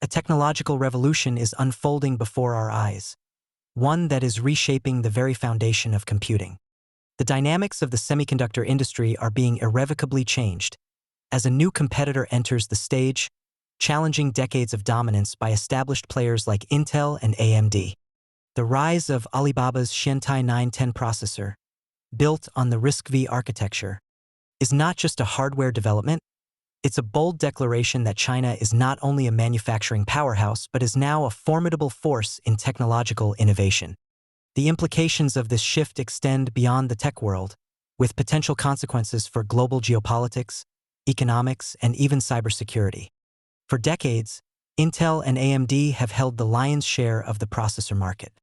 A technological revolution is unfolding before our eyes, one that is reshaping the very foundation of computing. The dynamics of the semiconductor industry are being irrevocably changed as a new competitor enters the stage, challenging decades of dominance by established players like Intel and AMD. The rise of Alibaba's Xuantie 910 processor, built on the RISC-V architecture, is not just a hardware development, it's a bold declaration that China is not only a manufacturing powerhouse but is now a formidable force in technological innovation. The implications of this shift extend beyond the tech world, with potential consequences for global geopolitics, economics, and even cybersecurity. For decades, Intel and AMD have held the lion's share of the processor market.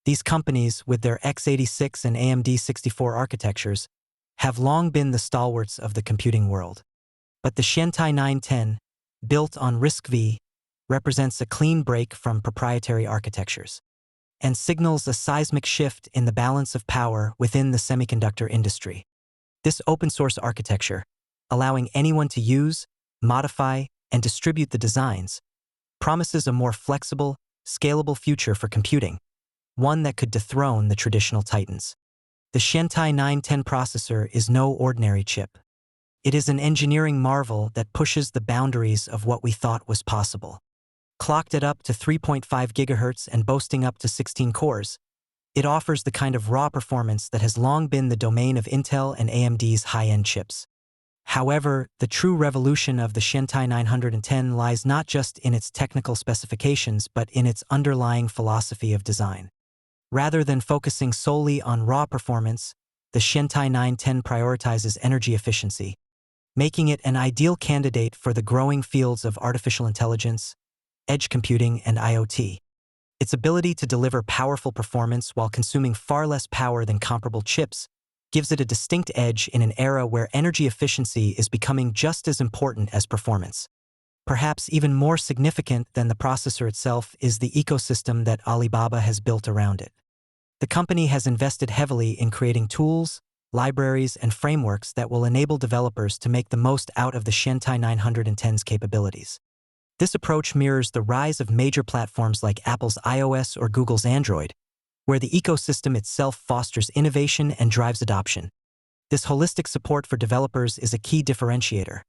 These companies, with their x86 and AMD 64 architectures, have long been the stalwarts of the computing world. But the Xuantie 910, built on RISC-V, represents a clean break from proprietary architectures and signals a seismic shift in the balance of power within the semiconductor industry. This open-source architecture, allowing anyone to use, modify, and distribute the designs, promises a more flexible, scalable future for computing, one that could dethrone the traditional titans. The Xuantie 910 processor is no ordinary chip. It is an engineering marvel that pushes the boundaries of what we thought was possible. Clocked at up to 3.5 GHz and boasting up to 16 cores, it offers the kind of raw performance that has long been the domain of Intel and AMD's high-end chips. However, the true revolution of the Xuantie 910 lies not just in its technical specifications but in its underlying philosophy of design. Rather than focusing solely on raw performance, the Xuantie 910 prioritizes energy efficiency, making it an ideal candidate for the growing fields of artificial intelligence, edge computing, and IoT. Its ability to deliver powerful performance while consuming far less power than comparable chips gives it a distinct edge in an era where energy efficiency is becoming just as important as performance. Perhaps even more significant than the processor itself is the ecosystem that Alibaba has built around it. The company has invested heavily in creating tools, libraries, and frameworks that will enable developers to make the most out of the Xuantie 910's capabilities. This approach mirrors the rise of major platforms like Apple's iOS or Google's Android, where the ecosystem itself fosters innovation and drives adoption. This holistic support for developers is a key differentiator,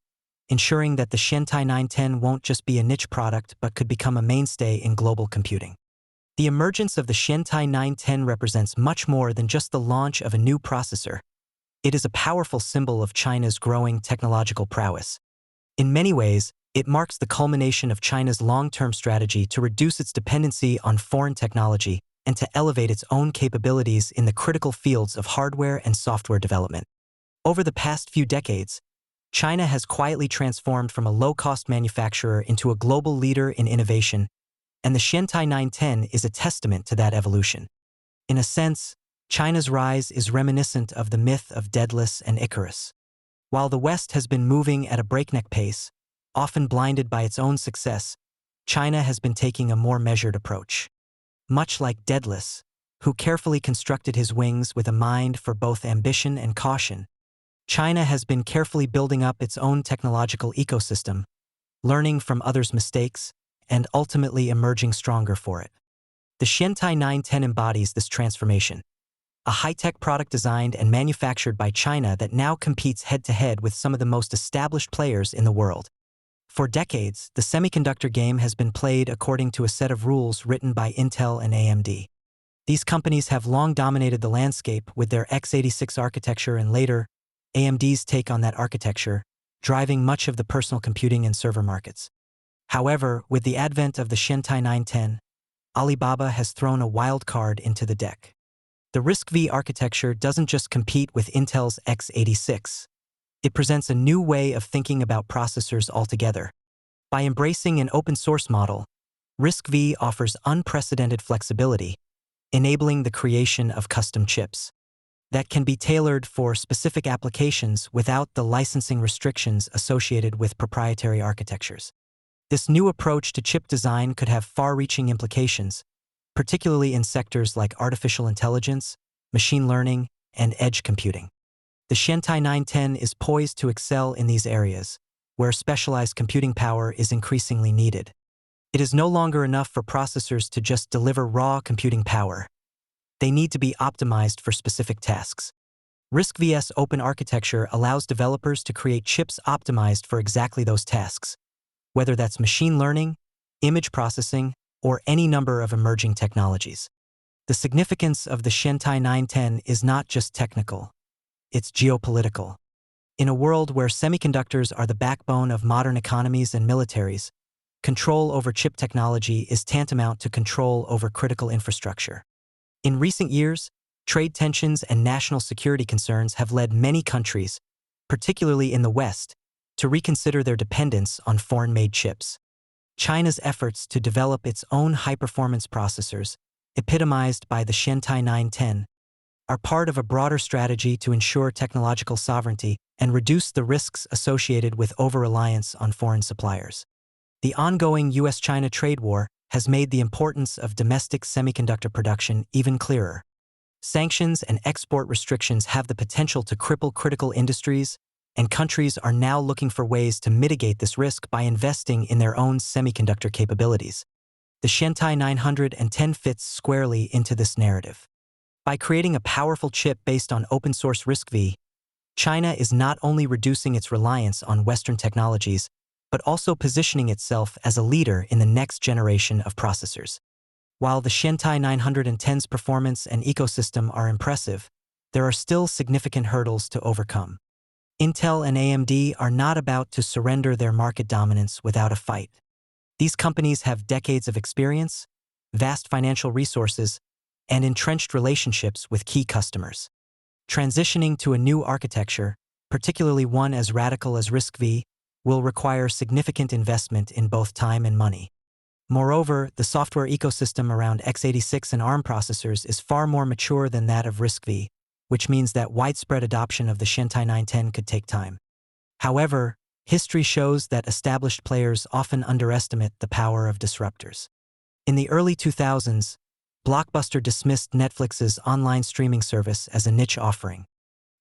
ensuring that the Xuantie 910 won't just be a niche product but could become a mainstay in global computing. The emergence of the Xuantie 910 represents much more than just the launch of a new processor. It is a powerful symbol of China's growing technological prowess. In many ways, it marks the culmination of China's long-term strategy to reduce its dependency on foreign technology and to elevate its own capabilities in the critical fields of hardware and software development. Over the past few decades, China has quietly transformed from a low-cost manufacturer into a global leader in innovation, and the Xuantie 910 is a testament to that evolution. In a sense, China's rise is reminiscent of the myth of Daedalus and Icarus. While the West has been moving at a breakneck pace, often blinded by its own success, China has been taking a more measured approach. Much like Daedalus, who carefully constructed his wings with a mind for both ambition and caution, China has been carefully building up its own technological ecosystem, learning from others' mistakes, and ultimately emerging stronger for it. The Xuantie 910 embodies this transformation, a high-tech product designed and manufactured by China that now competes head-to-head with some of the most established players in the world. For decades, the semiconductor game has been played according to a set of rules written by Intel and AMD. These companies have long dominated the landscape with their x86 architecture and later, AMD's take on that architecture, driving much of the personal computing and server markets. However, with the advent of the Xuantie 910, Alibaba has thrown a wild card into the deck. The RISC-V architecture doesn't just compete with Intel's x86. It presents a new way of thinking about processors altogether. By embracing an open-source model, RISC-V offers unprecedented flexibility, enabling the creation of custom chips that can be tailored for specific applications without the licensing restrictions associated with proprietary architectures. This new approach to chip design could have far-reaching implications, particularly in sectors like artificial intelligence, machine learning, and edge computing. The Xuantie 910 is poised to excel in these areas, where specialized computing power is increasingly needed. It is no longer enough for processors to just deliver raw computing power. They need to be optimized for specific tasks. RISC-V's open architecture allows developers to create chips optimized for exactly those tasks, whether that's machine learning, image processing, or any number of emerging technologies. The significance of the Xuantie 910 is not just technical, it's geopolitical. In a world where semiconductors are the backbone of modern economies and militaries, control over chip technology is tantamount to control over critical infrastructure. In recent years, trade tensions and national security concerns have led many countries, particularly in the West, to reconsider their dependence on foreign-made chips. China's efforts to develop its own high-performance processors, epitomized by the Xuantie 910, are part of a broader strategy to ensure technological sovereignty and reduce the risks associated with over-reliance on foreign suppliers. The ongoing US-China trade war has made the importance of domestic semiconductor production even clearer. Sanctions and export restrictions have the potential to cripple critical industries, and countries are now looking for ways to mitigate this risk by investing in their own semiconductor capabilities. The Xuantie 910 fits squarely into this narrative. By creating a powerful chip based on open-source RISC-V, China is not only reducing its reliance on Western technologies, but also positioning itself as a leader in the next generation of processors. While the Xuantie 910's performance and ecosystem are impressive, there are still significant hurdles to overcome. Intel and AMD are not about to surrender their market dominance without a fight. These companies have decades of experience, vast financial resources, and entrenched relationships with key customers. Transitioning to a new architecture, particularly one as radical as RISC-V, will require significant investment in both time and money. Moreover, the software ecosystem around x86 and ARM processors is far more mature than that of RISC-V, which means that widespread adoption of the Xuantie 910 could take time. However, history shows that established players often underestimate the power of disruptors. In the early 2000s, Blockbuster dismissed Netflix's online streaming service as a niche offering.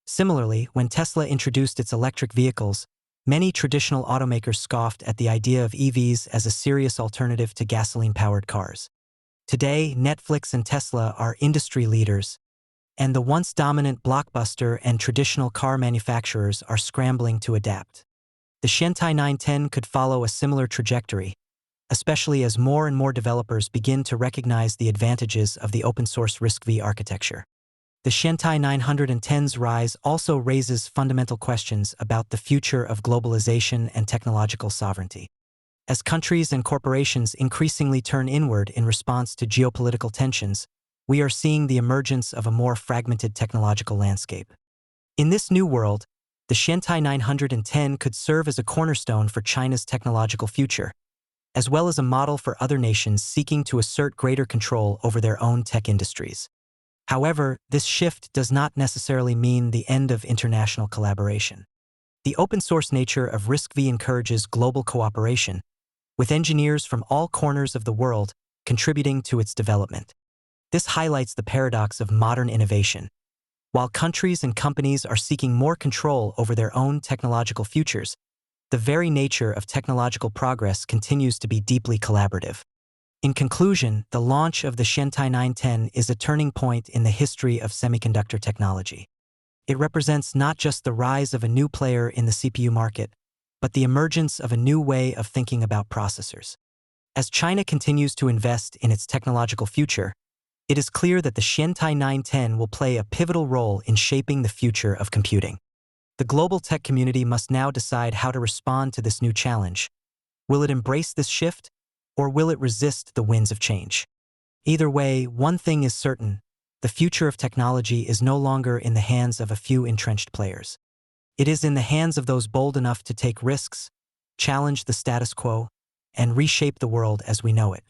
Similarly, when Tesla introduced its electric vehicles, many traditional automakers scoffed at the idea of EVs as a serious alternative to gasoline-powered cars. Today, Netflix and Tesla are industry leaders, and the once dominant Blockbuster and traditional car manufacturers are scrambling to adapt. The Xuantie 910 could follow a similar trajectory, especially as more and more developers begin to recognize the advantages of the open-source RISC-V architecture. The Xuantie 910's rise also raises fundamental questions about the future of globalization and technological sovereignty. As countries and corporations increasingly turn inward in response to geopolitical tensions, we are seeing the emergence of a more fragmented technological landscape. In this new world, the Xuantie 910 could serve as a cornerstone for China's technological future, as well as a model for other nations seeking to assert greater control over their own tech industries. However, this shift does not necessarily mean the end of international collaboration. The open-source nature of RISC-V encourages global cooperation, with engineers from all corners of the world contributing to its development. This highlights the paradox of modern innovation. While countries and companies are seeking more control over their own technological futures, the very nature of technological progress continues to be deeply collaborative. In conclusion, the launch of the Xuantie 910 is a turning point in the history of semiconductor technology. It represents not just the rise of a new player in the CPU market, but the emergence of a new way of thinking about processors. As China continues to invest in its technological future, it is clear that the Xuantie 910 will play a pivotal role in shaping the future of computing. The global tech community must now decide how to respond to this new challenge. Will it embrace this shift, or will it resist the winds of change? Either way, one thing is certain: the future of technology is no longer in the hands of a few entrenched players. It is in the hands of those bold enough to take risks, challenge the status quo, and reshape the world as we know it.